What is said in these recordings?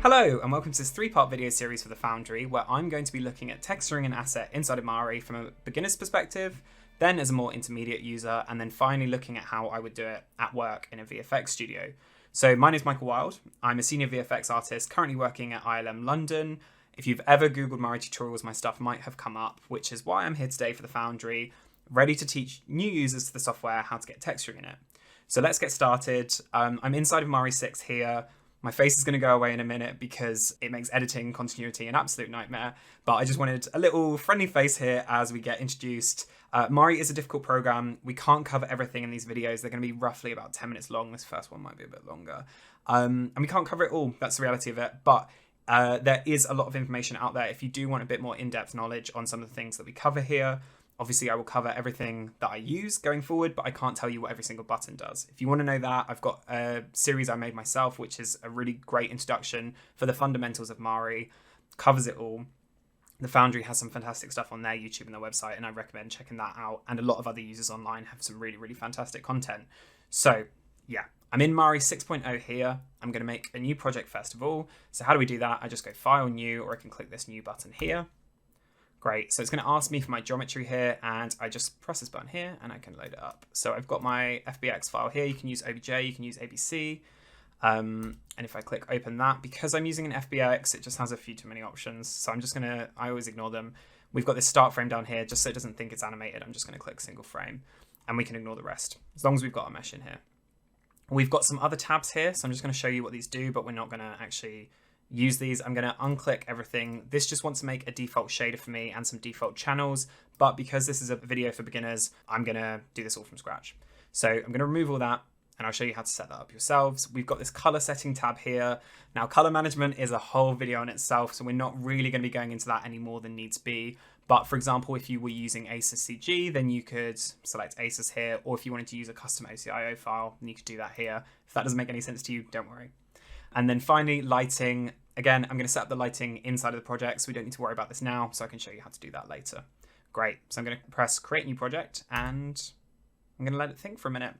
Hello and welcome to this three-part video series for the Foundry where I'm going to be looking at texturing an asset inside of Mari from a beginner's perspective, then as a more intermediate user, and then finally looking at how I would do it at work in a VFX studio. So my name is Michael Wilde. I'm a senior VFX artist currently working at ILM London. If you've ever Googled Mari tutorials, my stuff might have come up, which is why I'm here today for the Foundry, ready to teach new users to the software how to get texturing in it. So let's get started. I'm inside of Mari 6 here. My face is going to go away in a minute because it makes editing continuity an absolute nightmare, but I just wanted a little friendly face here as we get introduced. Mari is a difficult program. We can't cover everything in these videos. They're going to be roughly about 10 minutes long. This first one might be a bit longer. And we can't cover it all. That's the reality of it. But there is a lot of information out there if you do want a bit more in-depth knowledge on some of the things that we cover here. Obviously, I will cover everything that I use going forward, but I can't tell you what every single button does. If you want to know that, I've got a series I made myself, which is a really great introduction for the fundamentals of Mari, covers it all. The Foundry has some fantastic stuff on their YouTube and their website, and I recommend checking that out. And a lot of other users online have some really, really fantastic content. So yeah, I'm in Mari 6.0 here. I'm going to make a new project first of all. So how do we do that? I just go File, New, or I can click this New button here. Great, so it's going to ask me for my geometry here, and I just press this button here and I can load it up. So I've got my FBX file here. You can use OBJ, you can use ABC. And if I click open that, because I'm using an FBX, it just has a few too many options. So I'm just going to, I always ignore them. We've got this start frame down here, just so it doesn't think it's animated. I'm just going to click single frame and we can ignore the rest as long as we've got a mesh in here. We've got some other tabs here, so I'm just going to show you what these do, but we're not going to actually use these. I'm going to unclick everything. This just wants to make a default shader for me and some default channels, but because this is a video for beginners, I'm going to do this all from scratch. So I'm going to remove all that and I'll show you how to set that up yourselves. We've got this color setting tab here. Now, color management is a whole video in itself, so we're not really going to be going into that any more than needs be. But for example, if you were using ACES CG, then you could select ACES here, or if you wanted to use a custom OCIO file, then you could do that here. If that doesn't make any sense to you, don't worry. And then finally, lighting. Again, I'm going to set up the lighting inside of the project, so we don't need to worry about this now, so I can show you how to do that later. Great, so I'm going to press Create New Project, and I'm going to let it think for a minute.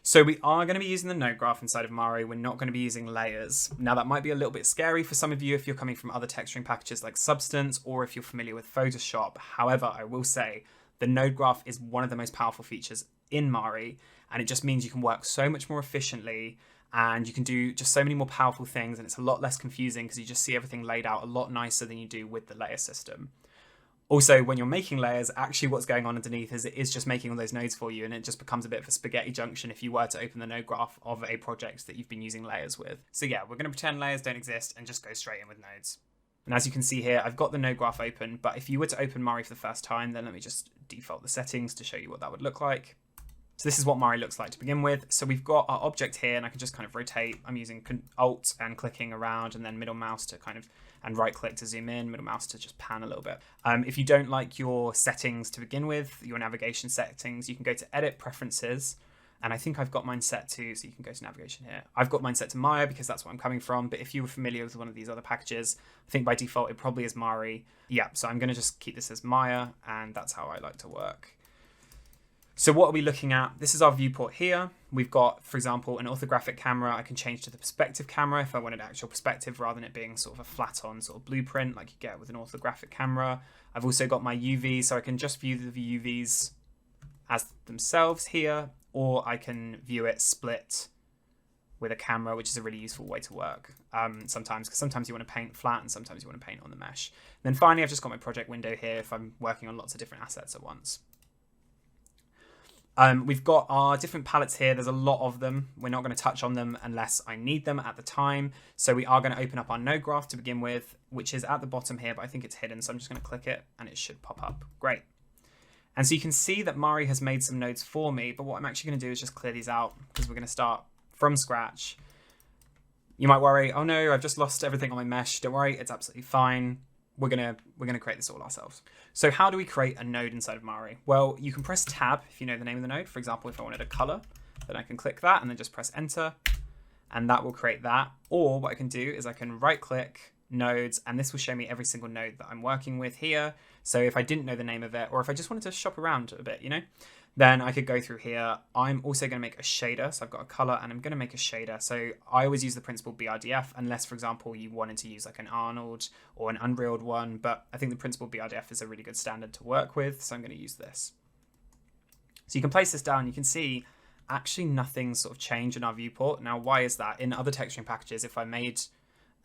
So we are going to be using the node graph inside of Mari. We're not going to be using layers. Now, that might be a little bit scary for some of you if you're coming from other texturing packages like Substance, or if you're familiar with Photoshop. However, I will say the node graph is one of the most powerful features in Mari, and it just means you can work so much more efficiently and you can do just so many more powerful things, and it's a lot less confusing because you just see everything laid out a lot nicer than you do with the layer system. Also, when you're making layers, actually what's going on underneath is it is just making all those nodes for you, and it just becomes a bit of a spaghetti junction if you were to open the node graph of a project that you've been using layers with. So yeah, we're going to pretend layers don't exist and just go straight in with nodes. And as you can see here, I've got the node graph open, but if you were to open Mari for the first time, then let me just default the settings to show you what that would look like. So this is what Mari looks like to begin with. So we've got our object here, and I can just kind of rotate. I'm using Alt and clicking around, and then middle mouse to kind of, and right click to zoom in, middle mouse to just pan a little bit. If you don't like your settings to begin with, your navigation settings, you can go to Edit Preferences. And I think I've got mine set to, so you can go to navigation here. I've got mine set to Maya because that's what I'm coming from. But if you were familiar with one of these other packages, I think by default, it probably is Mari. Yeah, so I'm going to just keep this as Maya, and that's how I like to work. So what are we looking at? This is our viewport here. We've got, for example, an orthographic camera. I can change to the perspective camera if I wanted actual perspective rather than it being sort of a flat on sort of blueprint like you get with an orthographic camera. I've also got my UV, so I can just view the UVs as themselves here, or I can view it split with a camera, which is a really useful way to work sometimes, because sometimes you want to paint flat and sometimes you want to paint on the mesh. And then finally, I've just got my project window here if I'm working on lots of different assets at once. We've got our different palettes here. There's a lot of them. We're not going to touch on them unless I need them at the time. So we are going to open up our node graph to begin with, which is at the bottom here, but I think it's hidden. So I'm just going to click it and it should pop up. Great. And so you can see that Mari has made some nodes for me, but what I'm actually going to do is just clear these out because we're going to start from scratch. You might worry, oh no, I've just lost everything on my mesh. Don't worry, it's absolutely fine. We're gonna create this all ourselves. So how do we create a node inside of Mari? Well, you can press tab if you know the name of the node. For example, if I wanted a color, then I can click that and then just press enter, and that will create that. Or what I can do is I can right click nodes, and this will show me every single node that I'm working with here. So if I didn't know the name of it, or if I just wanted to shop around a bit, you know, Then I could go through here. I'm also going to make a shader. So I've got a color and I'm going to make a shader. So I always use the principal BRDF unless, for example, you wanted to use like an Arnold or an Unreal one. But I think the principal BRDF is a really good standard to work with. So I'm going to use this. So you can place this down. You can see actually nothing's sort of changed in our viewport. Now, why is that? In other texturing packages, if I made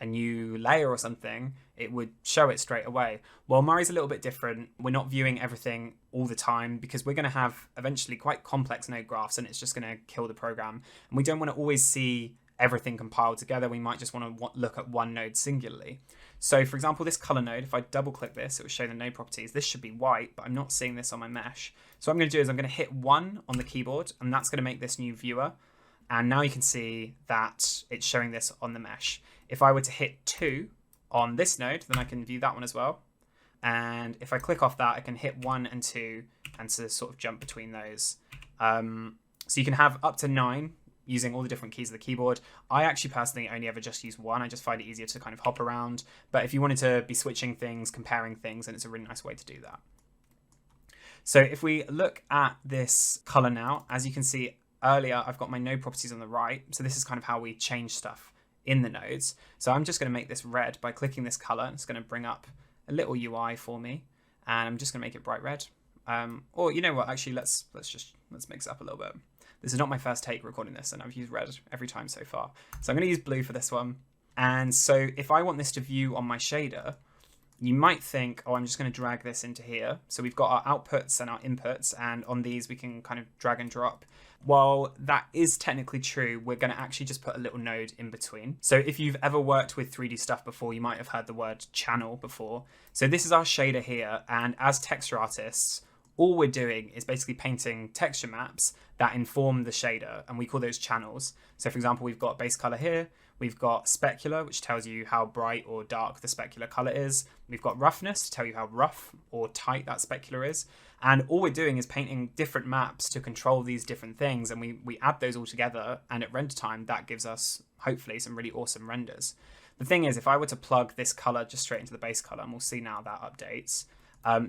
a new layer or something, it would show it straight away. Well, Mari's a little bit different. We're not viewing everything all the time because we're going to have eventually quite complex node graphs and it's just going to kill the program. And we don't want to always see everything compiled together. We might just want to look at one node singularly. So for example, this color node, if I double click this, it will show the node properties. This should be white, but I'm not seeing this on my mesh. So what I'm going to do is I'm going to hit 1 on the keyboard and that's going to make this new viewer. And now you can see that it's showing this on the mesh. If I were to hit 2 on this node, then I can view that one as well. And if I click off that, I can hit 1 and 2 and to sort of jump between those. So you can have up to 9 using all the different keys of the keyboard. I actually personally only ever just use 1. I just find it easier to kind of hop around. But if you wanted to be switching things, comparing things, then it's a really nice way to do that. So if we look at this color now, as you can see earlier, I've got my node properties on the right. So this is kind of how we change stuff in the nodes. So I'm just going to make this red by clicking this color. It's going to bring up a little UI for me. And I'm just going to make it bright red. Or you know what, actually, let's mix it up a little bit. This is not my first take recording this, and I've used red every time so far. So I'm going to use blue for this one. And so if I want this to view on my shader, you might think, oh, I'm just going to drag this into here. So we've got our outputs and our inputs, and on these we can kind of drag and drop. While that is technically true, we're going to actually just put a little node in between. So if you've ever worked with 3D stuff before, you might have heard the word channel before. So this is our shader here, and as texture artists, all we're doing is basically painting texture maps that inform the shader, and we call those channels. So for example, we've got base color here, we've got specular, which tells you how bright or dark the specular color is. We've got roughness to tell you how rough or tight that specular is. And all we're doing is painting different maps to control these different things, and we add those all together, and at render time, that gives us, hopefully, some really awesome renders. The thing is, if I were to plug this color just straight into the base color, and we'll see now that updates,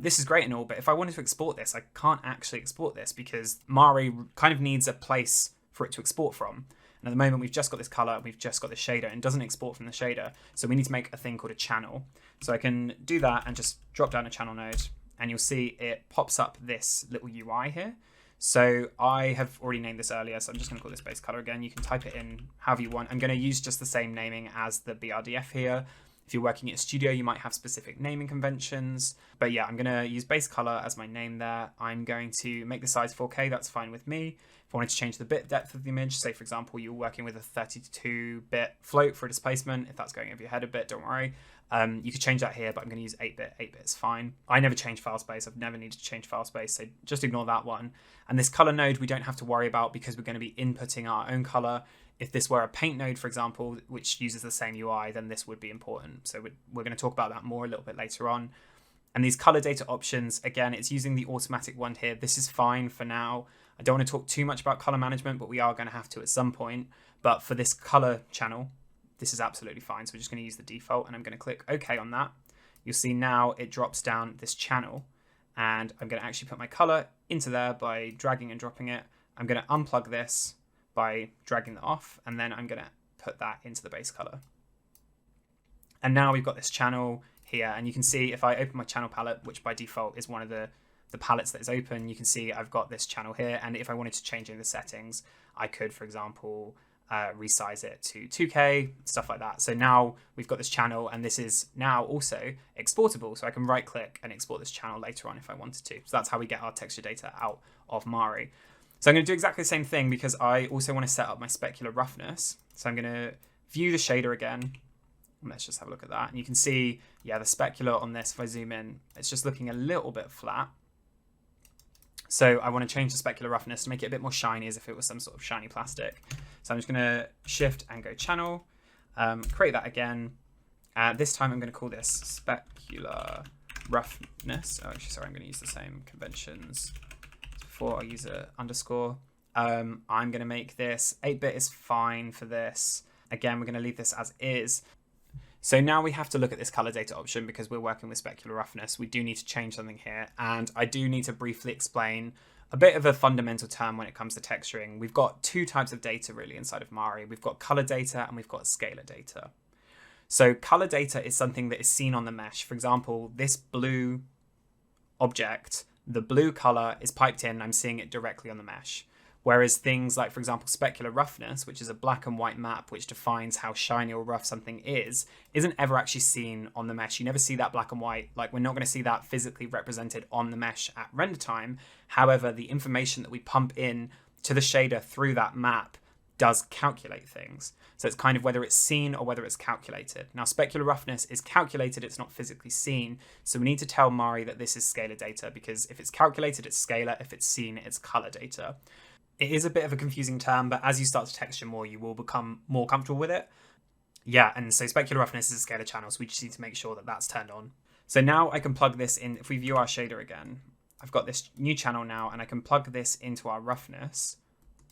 this is great and all, but if I wanted to export this, I can't actually export this because Mari kind of needs a place for it to export from. And at the moment, we've just got this color, we've just got the shader, and it doesn't export from the shader. So we need to make a thing called a channel. So I can do that and just drop down a channel node, and you'll see it pops up this little UI here. So I have already named this earlier, so I'm just going to call this base color again. You can type it in however you want. I'm going to use just the same naming as the BRDF here. If you're working at a studio, you might have specific naming conventions. But yeah, I'm going to use base color as my name there. I'm going to make the size 4K. That's fine with me. If I wanted to change the bit depth of the image, say, for example, you're working with a 32-bit float for a displacement. If that's going over your head a bit, don't worry. You could change that here, but I'm going to use 8-bit. 8-bit is fine. I never change file space. I've never needed to change file space, so just ignore that one. And this color node, we don't have to worry about because we're going to be inputting our own color. If this were a paint node, for example, which uses the same UI, then this would be important. So we're going to talk about that more a little bit later on. And these color data options, again, it's using the automatic one here. This is fine for now. I don't want to talk too much about color management, but we are going to have to at some point. But for this color channel, this is absolutely fine. So we're just going to use the default, and I'm going to click OK on that. You'll see now it drops down this channel, and I'm going to actually put my color into there by dragging and dropping it. I'm going to unplug this by dragging that off, and then I'm going to put that into the base color. And now we've got this channel here, and you can see if I open my channel palette, which by default is one of the palettes that is open, you can see I've got this channel here, and if I wanted to change any of the settings, I could, for example, resize it to 2K, stuff like that. So now we've got this channel, and this is now also exportable, so I can right click and export this channel later on if I wanted to. So that's how we get our texture data out of Mari. So I'm going to do exactly the same thing because I also want to set up my specular roughness. So I'm going to view the shader again. Let's just have a look at that. And you can see, yeah, the specular on this, if I zoom in, it's just looking a little bit flat. So I want to change the specular roughness to make it a bit more shiny as if it was some sort of shiny plastic. So I'm just going to shift and go channel, create that again. This time I'm going to call this specular roughness. Oh, actually, sorry, I'm going to use the same conventions. Before I use a underscore. I'm going to make this 8-bit is fine for this. Again, we're going to leave this as is. So now we have to look at this color data option because we're working with specular roughness. We do need to change something here. And I do need to briefly explain a bit of a fundamental term when it comes to texturing. We've got two types of data really inside of Mari. We've got color data and we've got scalar data. So color data is something that is seen on the mesh. For example, this blue object, the blue color is piped in and I'm seeing it directly on the mesh. Whereas things like, for example, specular roughness, which is a black and white map which defines how shiny or rough something is, isn't ever actually seen on the mesh. You never see that black and white. Like, we're not going to see that physically represented on the mesh at render time. However, the information that we pump in to the shader through that map does calculate things. So it's kind of whether it's seen or whether it's calculated. Now, specular roughness is calculated, it's not physically seen. So we need to tell Mari that this is scalar data, because if it's calculated, it's scalar. If it's seen, it's color data. It is a bit of a confusing term, but as you start to texture more, you will become more comfortable with it. Yeah, and so specular roughness is a scalar channel, so we just need to make sure that that's turned on. So now I can plug this in. If we view our shader again, I've got this new channel now, and I can plug this into our roughness.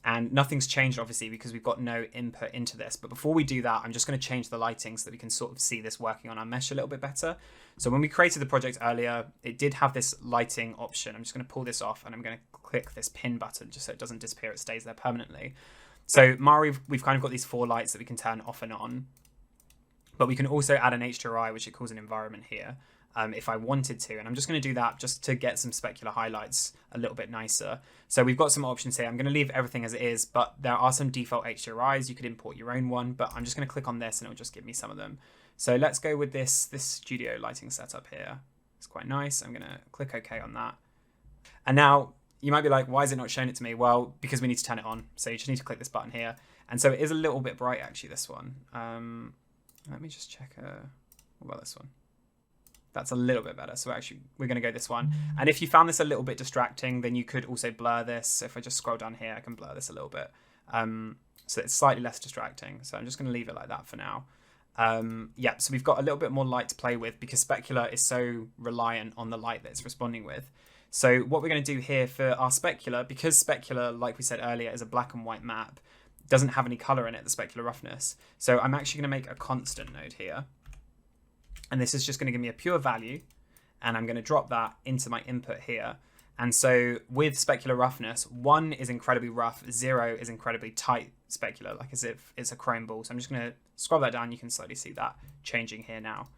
And nothing's changed, obviously, because we've got no input into this. But before we do that, I'm just going to change the lighting so that we can sort of see this working on our mesh a little bit better. So when we created the project earlier, it did have this lighting option. I'm just going to pull this off and I'm going to click this pin button just so it doesn't disappear. It stays there permanently. So Mari, we've kind of got these 4 lights that we can turn off and on. But we can also add an HDRI, which it calls an environment here, if I wanted to. And I'm just going to do that just to get some specular highlights a little bit nicer. So we've got some options here. I'm going to leave everything as it is, but there are some default HDRIs. You could import your own one, but I'm just going to click on this and it'll just give me some of them. So let's go with this studio lighting setup here. It's quite nice. I'm going to click OK on that. And now you might be like, why is it not showing it to me? Well, because we need to turn it on. So you just need to click this button here. And so it is a little bit bright, actually, this one. Let me just check. What about this one? That's a little bit better. So actually, we're going to go this one. And if you found this a little bit distracting, then you could also blur this. So if I just scroll down here, I can blur this a little bit. So it's slightly less distracting. So I'm just going to leave it like that for now. Yeah, so we've got a little bit more light to play with because Specular is so reliant on the light that it's responding with. So what we're going to do here for our Specular, because Specular, like we said earlier, is a black and white map, doesn't have any color in it, the specular roughness. So I'm actually going to make a constant node here. And this is just going to give me a pure value. And I'm going to drop that into my input here. And so with specular roughness, 1 is incredibly rough, 0 is incredibly tight specular, like as if it's a chrome ball. So I'm just going to scroll that down. You can slowly see that changing here now.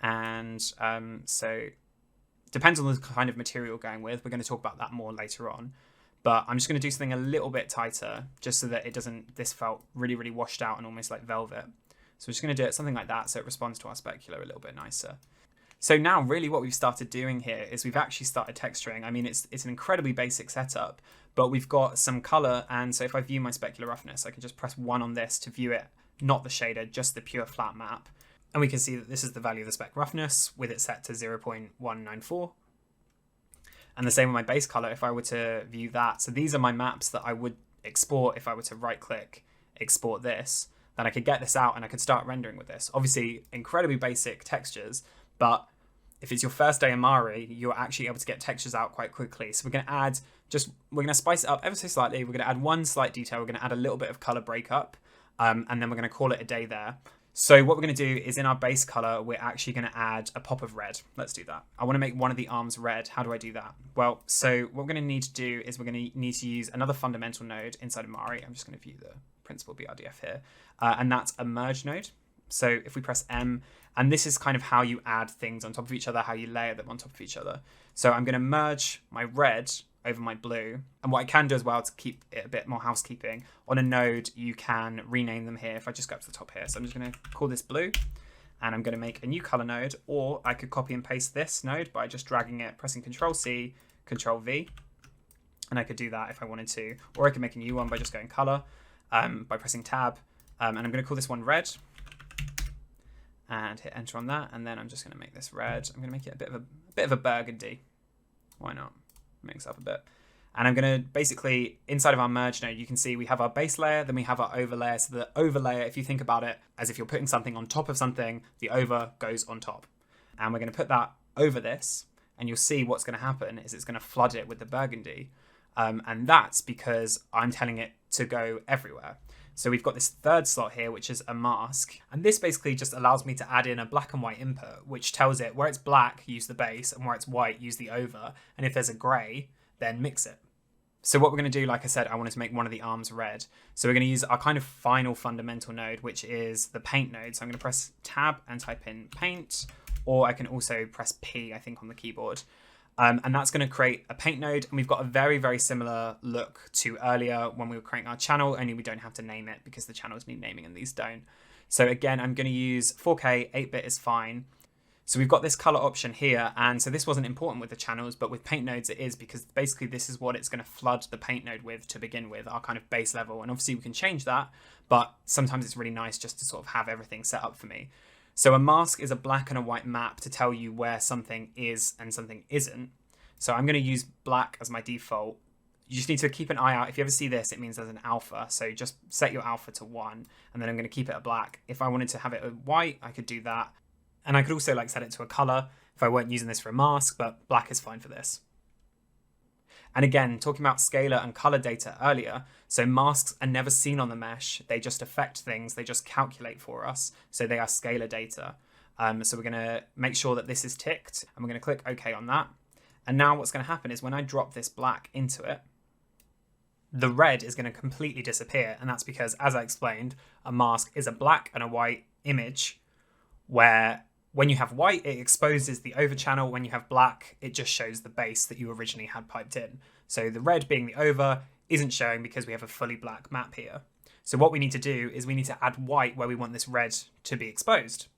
And so depends on the kind of material we're going with. We're going to talk about that more later on. But I'm just going to do something a little bit tighter just so that it doesn't, this felt really, really washed out and almost like velvet. So we're just going to do it something like that so it responds to our specular a little bit nicer. So now really what we've started doing here is we've actually started texturing. I mean, it's an incredibly basic setup, but we've got some color. And so if I view my specular roughness, I can just press 1 on this to view it, not the shader, just the pure flat map. And we can see that this is the value of the spec roughness with it set to 0.194. And the same with my base color if I were to view that. So these are my maps that I would export if I were to right click, export this. Then I could get this out and I could start rendering with this. Obviously, incredibly basic textures, but if it's your first day in Mari, you're actually able to get textures out quite quickly. So we're going to add, we're going to spice it up ever so slightly. We're going to add one slight detail. We're going to add a little bit of color breakup, and then we're going to call it a day there. So what we're going to do is in our base color, we're actually going to add a pop of red. Let's do that. I want to make one of the arms red. How do I do that? Well, so what we're going to need to do is we're going to need to use another fundamental node inside of Mari. I'm just going to view the principal BRDF here. And that's a merge node. So if we press M, and this is kind of how you add things on top of each other, how you layer them on top of each other. So I'm going to merge my red over my blue. And what I can do as well to keep it a bit more housekeeping, on a node, you can rename them here. If I just go up to the top here. So I'm just going to call this blue and I'm going to make a new color node, or I could copy and paste this node by just dragging it, pressing Control-C, Control-V. And I could do that if I wanted to, or I could make a new one by just going color, by pressing tab. And I'm going to call this one red and hit enter on that. And then I'm just going to make this red. I'm going to make it a bit of a burgundy. Why not? Mix up a bit. And I'm going to basically, inside of our merge node, you can see we have our base layer, then we have our overlay. So the overlay, if you think about it as if you're putting something on top of something, the over goes on top. And we're going to put that over this, and you'll see what's going to happen is it's going to flood it with the burgundy. And that's because I'm telling it to go everywhere. So we've got this third slot here, which is a mask. And this basically just allows me to add in a black and white input, which tells it where it's black, use the base, and where it's white, use the over. And if there's a gray, then mix it. So what we're going to do, like I said, I wanted to make one of the arms red. So we're going to use our kind of final fundamental node, which is the paint node. So I'm going to press tab and type in paint, or I can also press P, I think, on the keyboard. And that's going to create a paint node. And we've got a very, very similar look to earlier when we were creating our channel, only we don't have to name it because the channels need naming and these don't. So again, I'm going to use 4K, 8-bit is fine. So we've got this color option here, and so this wasn't important with the channels, but with paint nodes it is, because basically this is what it's going to flood the paint node with to begin with, our kind of base level. And obviously we can change that, but sometimes it's really nice just to sort of have everything set up for me. So a mask is a black and a white map to tell you where something is and something isn't. So I'm going to use black as my default. You just need to keep an eye out. If you ever see this, it means there's an alpha. So just set your alpha to 1, and then I'm going to keep it a black. If I wanted to have it a white, I could do that. And I could also set it to a color if I weren't using this for a mask, but black is fine for this. And again, talking about scalar and color data earlier, so masks are never seen on the mesh. They just affect things. They just calculate for us. So they are scalar data. So we're going to make sure that this is ticked, and we're going to click OK on that. And now what's going to happen is when I drop this black into it, the red is going to completely disappear. And that's because, as I explained, a mask is a black and a white image where when you have white, it exposes the over channel. When you have black, it just shows the base that you originally had piped in. So the red being the over isn't showing because we have a fully black map here. So what we need to do is we need to add white where we want this red to be exposed.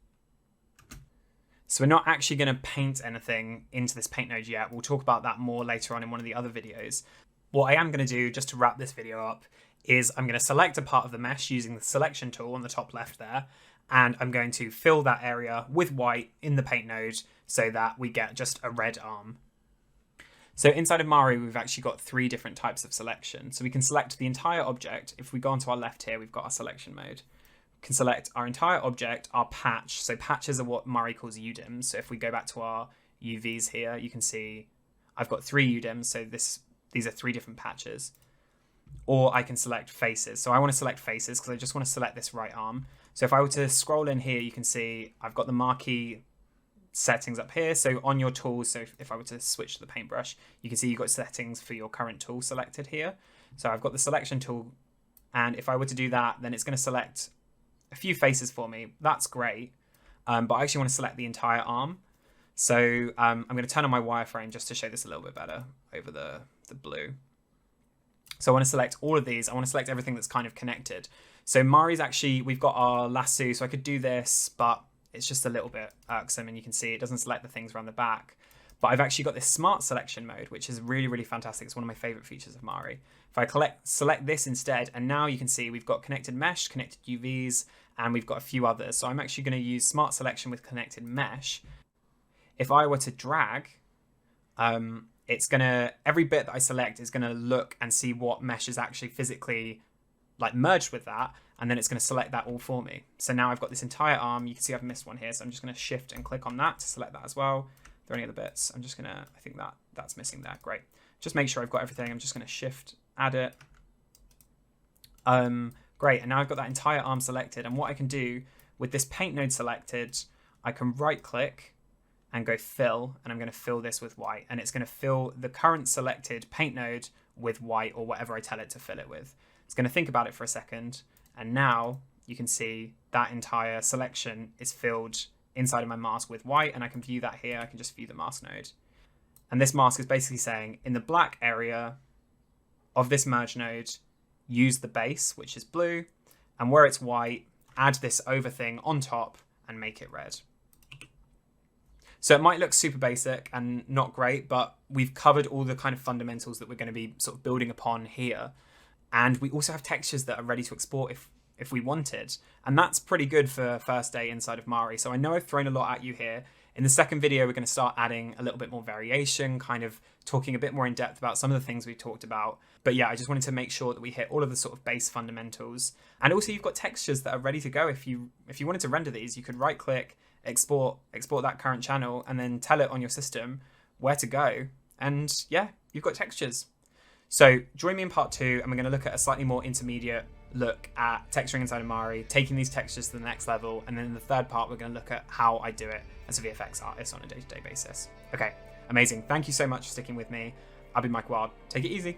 So we're not actually going to paint anything into this paint node yet. We'll talk about that more later on in one of the other videos. What I am going to do, just to wrap this video up, is I'm going to select a part of the mesh using the selection tool on the top left there. And I'm going to fill that area with white in the paint node so that we get just a red arm. So inside of Mari, we've actually got 3 different types of selection. So we can select the entire object. If we go onto our left here, we've got our selection mode. We can select our entire object, our patch. So patches are what Mari calls UDIMs. So if we go back to our UVs here, you can see I've got 3 UDIMs. So these are 3 different patches. Or I can select faces. So I want to select faces because I just want to select this right arm. So if I were to scroll in here, you can see I've got the marquee settings up here. So on your tools, so if I were to switch to the paintbrush, you can see you've got settings for your current tool selected here. So I've got the selection tool, and if I were to do that, then it's going to select a few faces for me. That's great, but I actually want to select the entire arm. So I'm going to turn on my wireframe just to show this a little bit better over the blue. So I want to select all of these. I want to select everything that's kind of connected. So Mari's actually, we've got our lasso, so I could do this, but it's just a little bit irksome, and you can see it doesn't select the things around the back. But I've actually got this smart selection mode, which is really, really fantastic. It's one of my favorite features of Mari. If I select this instead, and now you can see we've got connected mesh, connected UVs, and we've got a few others. So I'm actually going to use smart selection with connected mesh. If I were to drag, it's going to, every bit that I select is going to look and see what mesh is actually physically merged with that, and then it's going to select that all for me. So now I've got this entire arm. You can see I've missed one here, so I'm just going to shift and click on that to select that as well. Are there any other bits? I'm just going to, I think that's missing there. Great. Just make sure I've got everything. I'm just going to shift, add it. Great, and now I've got that entire arm selected, and what I can do with this paint node selected, I can right click and go fill, and I'm going to fill this with white, and it's going to fill the current selected paint node with white or whatever I tell it to fill it with. It's going to think about it for a second, and now you can see that entire selection is filled inside of my mask with white, and I can view that here. I can just view the mask node. And this mask is basically saying in the black area of this merge node, use the base, which is blue, and where it's white, add this over thing on top and make it red. So it might look super basic and not great, but we've covered all the kind of fundamentals that we're going to be sort of building upon here. And we also have textures that are ready to export if we wanted. And that's pretty good for first day inside of Mari. So I know I've thrown a lot at you here. In the second video, we're going to start adding a little bit more variation, kind of talking a bit more in depth about some of the things we've talked about. But yeah, I just wanted to make sure that we hit all of the sort of base fundamentals. And also you've got textures that are ready to go. If you wanted to render these, you could right click, export that current channel, and then tell it on your system where to go. And yeah, you've got textures. So join me in part 2, and we're going to look at a slightly more intermediate look at texturing inside of Mari, taking these textures to the next level. And then in the third part, we're going to look at how I do it as a VFX artist on a day-to-day basis. Okay, amazing. Thank you so much for sticking with me. I've been Mike Wilde. Take it easy.